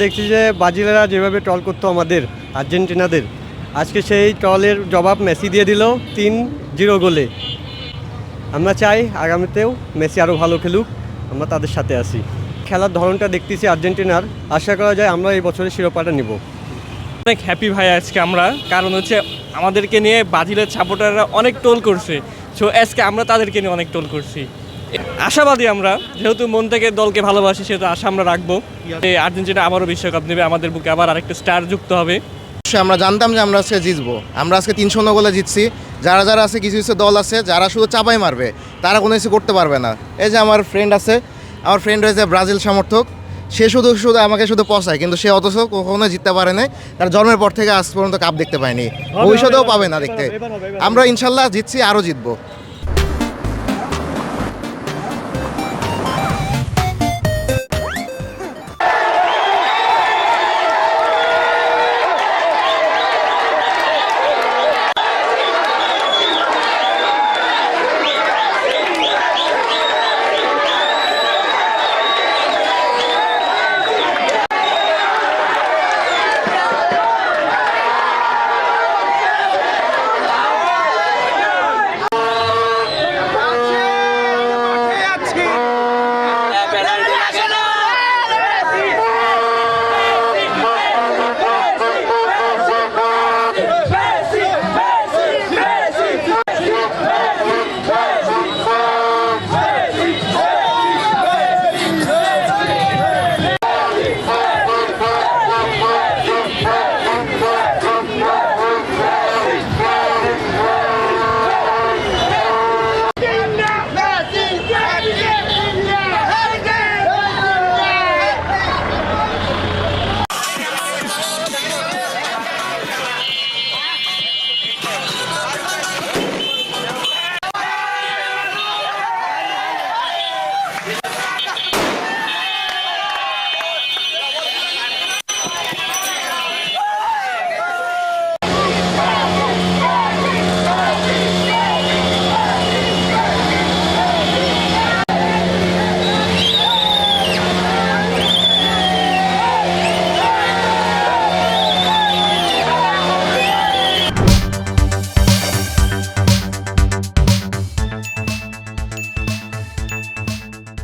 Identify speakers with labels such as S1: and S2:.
S1: দেখছি যে ব্রাজিলেরা যেভাবে ট্রল করতো আমাদের আর্জেন্টিনাদের, আজকে সেই ট্রলের জবাব মেসি দিয়ে দিল 3-0 গোলে। আমরা চাই আগামীতেও মেসি আরও ভালো খেলুক, আমরা তাদের সাথে আছি। খেলার ধরনটা দেখতেছি আর্জেন্টিনার, আশা করা যায় আমরা এই বছরের শিরোপাটা নিব।
S2: অনেক হ্যাপি ভাই আজকে আমরা, কারণ হচ্ছে আমাদেরকে নিয়ে ব্রাজিলের সাপোর্টাররা অনেক টোল করছে। সো আজকে আমরা তাদেরকে নিয়ে অনেক টোল করছি। আশাবাদী আমরা, যেহেতু মন থেকে দলকে ভালোবাসি সেহেতু আশা আমরা রাখবো এই আর্জেন্টিনা আবারও বিশ্বকাপ নেবে, আমাদের বুকে আবার আরেকটা স্টার যুক্ত হবে।
S3: আমরা জানতাম যে আমরা আজকে জিতবো। আমরা আজকে 3-0 গোলে জিতছি। যারা যারা আছে, কিছু কিছু দল আছে যারা শুধু চাপাই মারবে, তারা কোনো কিছু করতে পারবে না। এই যে আমার ফ্রেন্ড আছে, আমার ফ্রেন্ড হয়েছে ব্রাজিল সমর্থক, সে শুধু শুধু আমাকে শুধু পচায়, কিন্তু সে অথচ কখনো জিততে পারে না। তার জন্মের পর থেকে আজ পর্যন্ত কাপ দেখতে পায়নি, ভবিষ্যতেও পাবে না দেখতে। আমরা ইনশাল্লাহ জিতছি, আরও জিতবো।